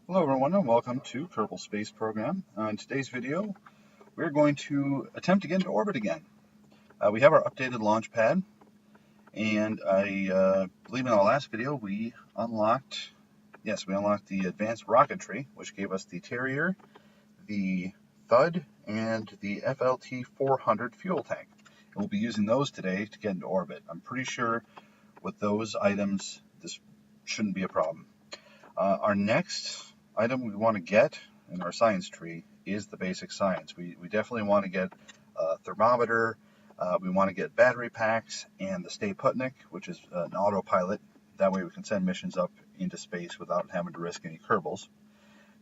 Hello everyone and welcome to Kerbal Space Program. In today's video, we're going to attempt to get into orbit again. We have our updated launch pad, and I believe in our last video we unlocked the advanced rocketry, which gave us the Terrier, the Thud, and the FLT 400 fuel tank. And we'll be using those today to get into orbit. I'm pretty sure with those items this shouldn't be a problem. Our next item we want to get in our science tree is the basic science. We definitely want to get a thermometer, we want to get battery packs, and the Stay Putnik, which is an autopilot. That way we can send missions up into space without having to risk any Kerbals.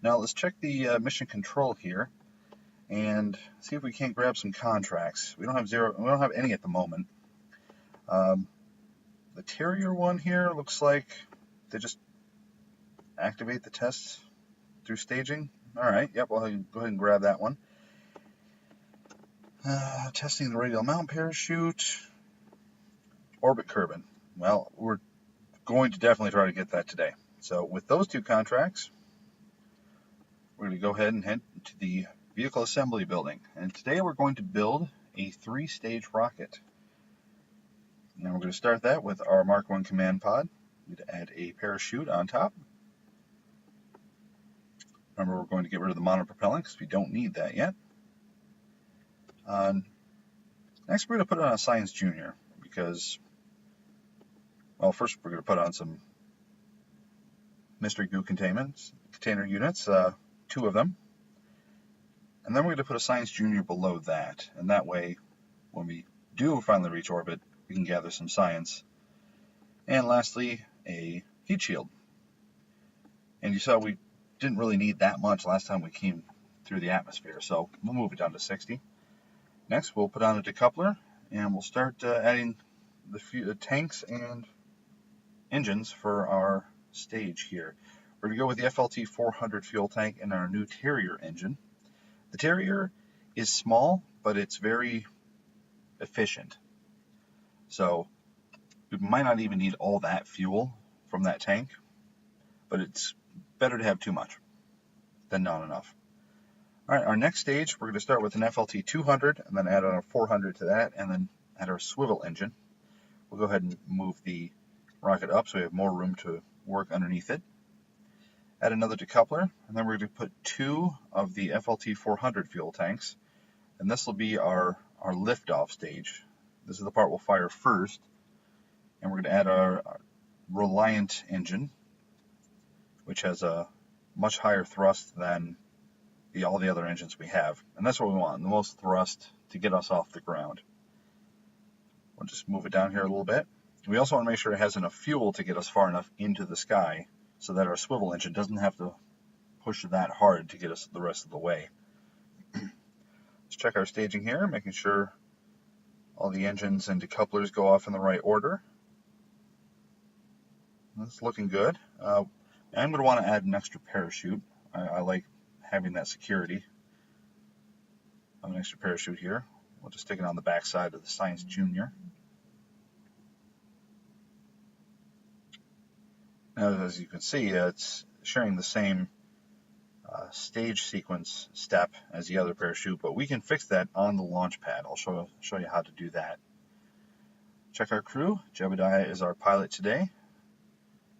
Now let's check the mission control here and see if we can't grab some contracts. We don't have any at the moment. The Terrier one here looks like they just activate the tests through staging. Alright, yep, we'll go ahead and grab that one. Testing the radial mount parachute. Orbit Kerbal. Well, we're going to definitely try to get that today. So with those two contracts, we're going to go ahead and head to the vehicle assembly building. And today we're going to build a 3-stage rocket. Now we're going to start that with our Mark 1 command pod. We're going to add a parachute on top. Remember, we're going to get rid of the monopropellant because we don't need that yet. Next, we're going to put it on a Science Junior because, well, first we're going to put on some mystery goo container units, 2 of them. And then we're going to put a Science Junior below that. And that way, when we do finally reach orbit, we can gather some science. And lastly, a heat shield. And you saw we didn't really need that much last time we came through the atmosphere, so we'll move it down to 60. Next, we'll put on a decoupler, and we'll start adding the tanks and engines for our stage here. We're going to go with the FLT 400 fuel tank and our new Terrier engine. The Terrier is small, but it's very efficient. So we might not even need all that fuel from that tank, but it's better to have too much than not enough. All right, our next stage, we're going to start with an FLT 200 and then add on a 400 to that, and then add our swivel engine. We'll go ahead and move the rocket up so we have more room to work underneath it. Add another decoupler, and then we're going to put 2 of the FLT 400 fuel tanks, and this will be our liftoff stage. This is the part we'll fire first, and we're going to add our Reliant engine, which has a much higher thrust than all the other engines we have. And that's what we want, the most thrust to get us off the ground. We'll just move it down here a little bit. We also want to make sure it has enough fuel to get us far enough into the sky so that our swivel engine doesn't have to push that hard to get us the rest of the way. Let's check our staging here, making sure all the engines and decouplers go off in the right order. That's looking good. I'm going to want to add an extra parachute. I like having that security of an extra parachute here. We'll just stick it on the back side of the Science Junior. Now, as you can see, it's sharing the same stage sequence step as the other parachute, but we can fix that on the launch pad. I'll show you how to do that. Check our crew. Jebediah is our pilot today.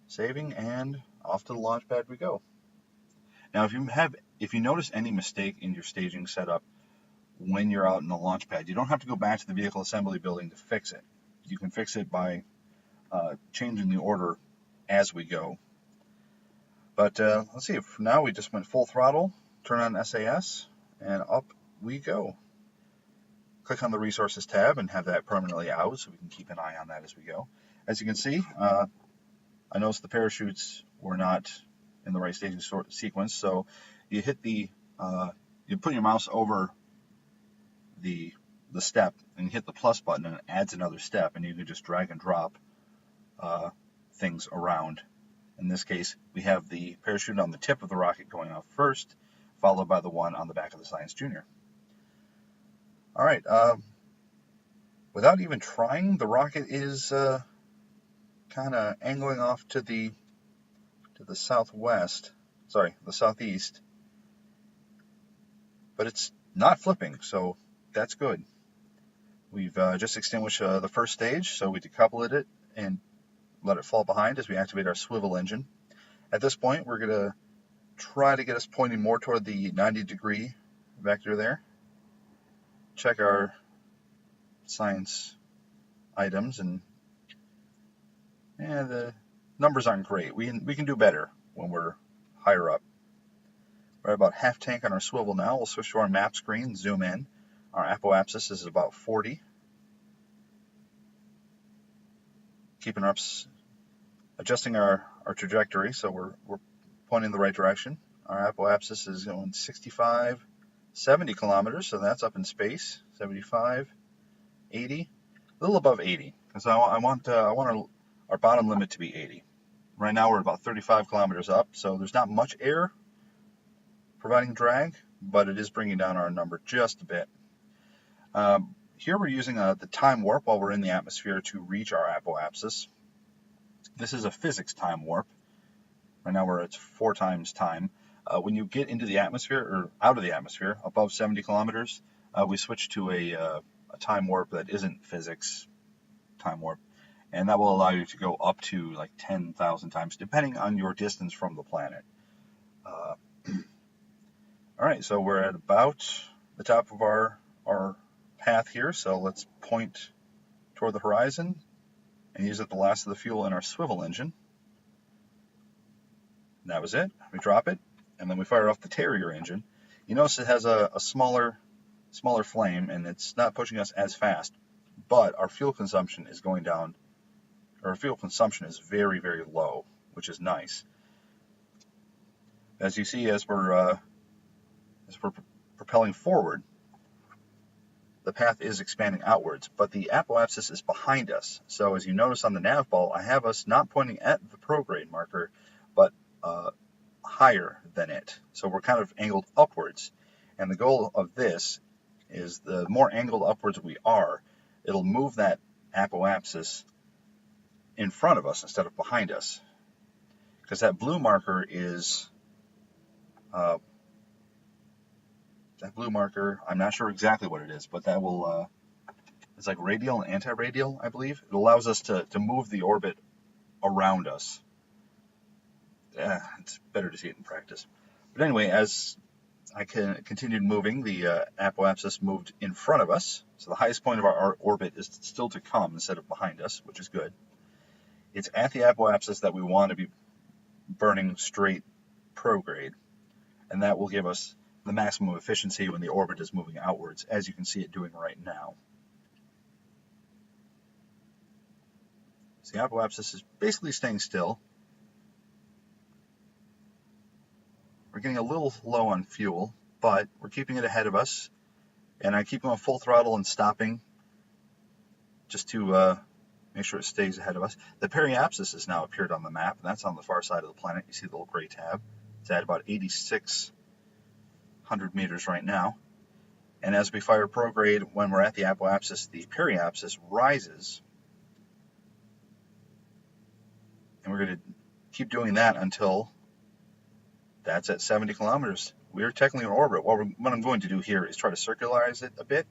Saving, and off to the launch pad we go. Now, if you notice any mistake in your staging setup when you're out in the launch pad, you don't have to go back to the vehicle assembly building to fix it. You can fix it by changing the order as we go. But let's see, for now we just went full throttle, turn on SAS, and up we go. Click on the Resources tab and have that permanently out so we can keep an eye on that as we go. As you can see, I noticed the parachutes were not in the right staging sequence, so you hit you put your mouse over the step and hit the plus button, and it adds another step, and you can just drag and drop things around. In this case, we have the parachute on the tip of the rocket going off first, followed by the one on the back of the Science Junior. All right, without even trying, the rocket is kind of angling off to the southwest. the southeast, but it's not flipping, so that's good. We've just extinguished the first stage, so we decoupled it and let it fall behind as we activate our swivel engine. At this point, we're going to try to get us pointing more toward the 90-degree vector there. Check our science items, and the numbers aren't great. We can do better when we're higher up. We're at about half tank on our swivel now. We'll switch to our map screen, zoom in. Our apoapsis is about 40. Keeping our adjusting our trajectory, so we're pointing in the right direction. Our apoapsis is going 65, 70 kilometers, so that's up in space. 75, 80, a little above 80, because I want our bottom limit to be 80. Right now we're about 35 kilometers up, so there's not much air providing drag, but it is bringing down our number just a bit. Here we're using the time warp while we're in the atmosphere to reach our apoapsis. This is a physics time warp. Right now we're at 4 times time. When you get into the atmosphere, or out of the atmosphere, above 70 kilometers, we switch to a time warp that isn't physics time warp, and that will allow you to go up to like 10,000 times, depending on your distance from the planet. Alright, so we're at about the top of our path here, so let's point toward the horizon and use up the last of the fuel in our swivel engine. And that was it. We drop it, and then we fire off the Terrier engine. You notice it has a smaller flame, and it's not pushing us as fast, but our fuel consumption is going down. Our fuel consumption is very, very low, which is nice. As you see, as we're propelling forward, the path is expanding outwards, but the apoapsis is behind us. So as you notice on the nav ball, I have us not pointing at the prograde marker, but higher than it. So we're kind of angled upwards. And the goal of this is the more angled upwards we are, it'll move that apoapsis in front of us instead of behind us. Because that blue marker is I'm not sure exactly what it is, but that will, it's like radial and anti-radial, I believe. It allows us to move the orbit around us. It's better to see it in practice. But anyway, as I continued moving, the apoapsis moved in front of us. So the highest point of our orbit is still to come instead of behind us, which is good. It's at the apoapsis that we want to be burning straight prograde, and that will give us the maximum efficiency when the orbit is moving outwards, as you can see it doing right now. So the apoapsis is basically staying still. We're getting a little low on fuel, but we're keeping it ahead of us, and I keep going full throttle and stopping just to make sure it stays ahead of us. The periapsis has now appeared on the map, and that's on the far side of the planet. You see the little gray tab. It's at about 8,600 meters right now. And as we fire prograde, when we're at the apoapsis, the periapsis rises. And we're going to keep doing that until that's at 70 kilometers. We're technically in orbit. What I'm going to do here is try to circularize it a bit.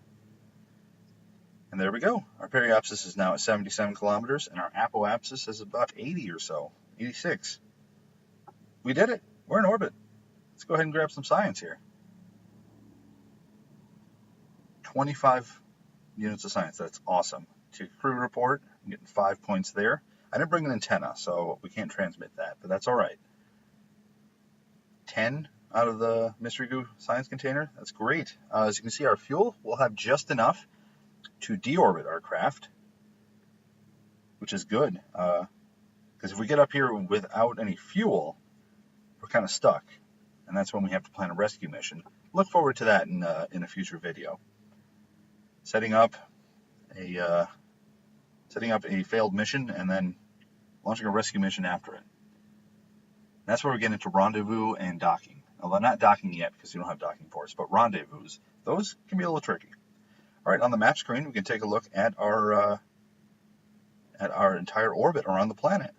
And there we go. Our periapsis is now at 77 kilometers, and our apoapsis is about 80 or so, 86. We did it. We're in orbit. Let's go ahead and grab some science here. 25 units of science. That's awesome. To crew report, I'm getting 5 points there. I didn't bring an antenna, so we can't transmit that, but that's all right. 10 out of the Mystery Goo science container. That's great. As you can see, our fuel will have just enough to deorbit our craft, which is good. Because if we get up here without any fuel, we're kind of stuck, and that's when we have to plan a rescue mission. Look forward to that in a future video. Setting up a failed mission and then launching a rescue mission after it. And that's where we get into rendezvous and docking. Although not docking yet because we don't have docking ports, but rendezvous. Those can be a little tricky. All right, on the map screen, we can take a look at our entire orbit around the planet.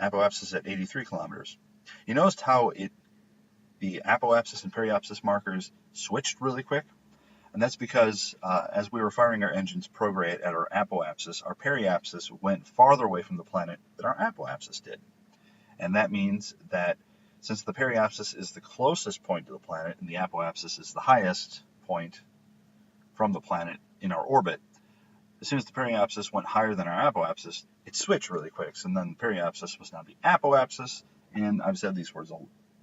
Apoapsis at 83 kilometers. You noticed how the apoapsis and periapsis markers switched really quick? And that's because as we were firing our engines prograde at our apoapsis, our periapsis went farther away from the planet than our apoapsis did. And that means that since the periapsis is the closest point to the planet and the apoapsis is the highest point from the planet in our orbit, as soon as the periapsis went higher than our apoapsis, it switched really quick. So then the periapsis was now the apoapsis, and I've said these words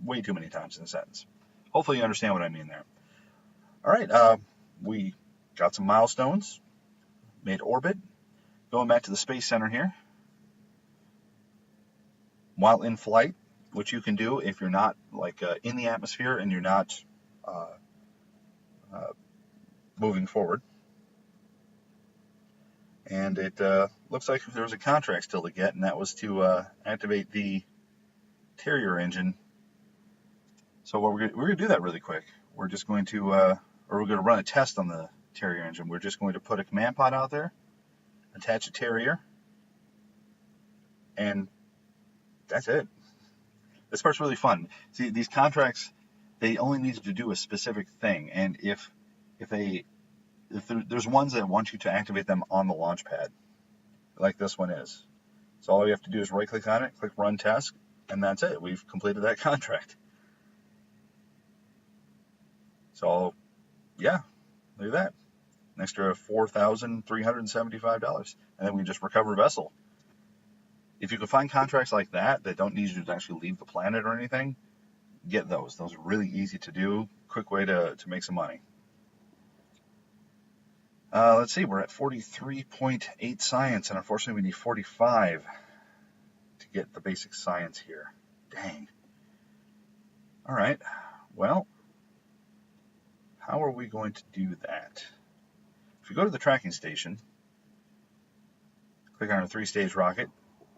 way too many times in a sentence. Hopefully you understand what I mean there. All right, we got some milestones, made orbit, going back to the Space Center here. While in flight, which you can do if you're not in the atmosphere and you're not moving forward. And it looks like there was a contract still to get, and that was to activate the Terrier engine. So we're going to do that really quick. We're just going to, we're going to run a test on the Terrier engine. We're just going to put a command pod out there, attach a Terrier, and that's it. This part's really fun. See, these contracts, they only need to do a specific thing, and if there's ones that want you to activate them on the launch pad, like this one is. So all you have to do is right-click on it, click Run Task, and that's it. We've completed that contract. So, yeah, look at that. An extra $4,375. And then we just recover vessel. If you can find contracts like that don't need you to actually leave the planet or anything, get those. Those are really easy to do. Quick way to make some money. Let's see, we're at 43.8 science, and unfortunately we need 45 to get the basic science here. Dang. All right, well, how are we going to do that? If we go to the tracking station, click on a 3-stage rocket,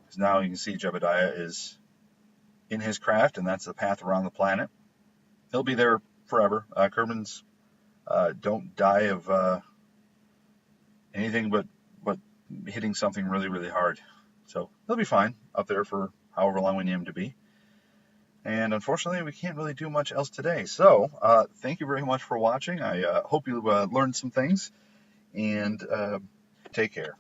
because now you can see Jebediah is in his craft, and that's the path around the planet. He'll be there forever. Kerbals don't die of anything but hitting something really, really hard. So he'll be fine up there for however long we need him to be. And unfortunately, we can't really do much else today. So thank you very much for watching. I hope you learned some things, and take care.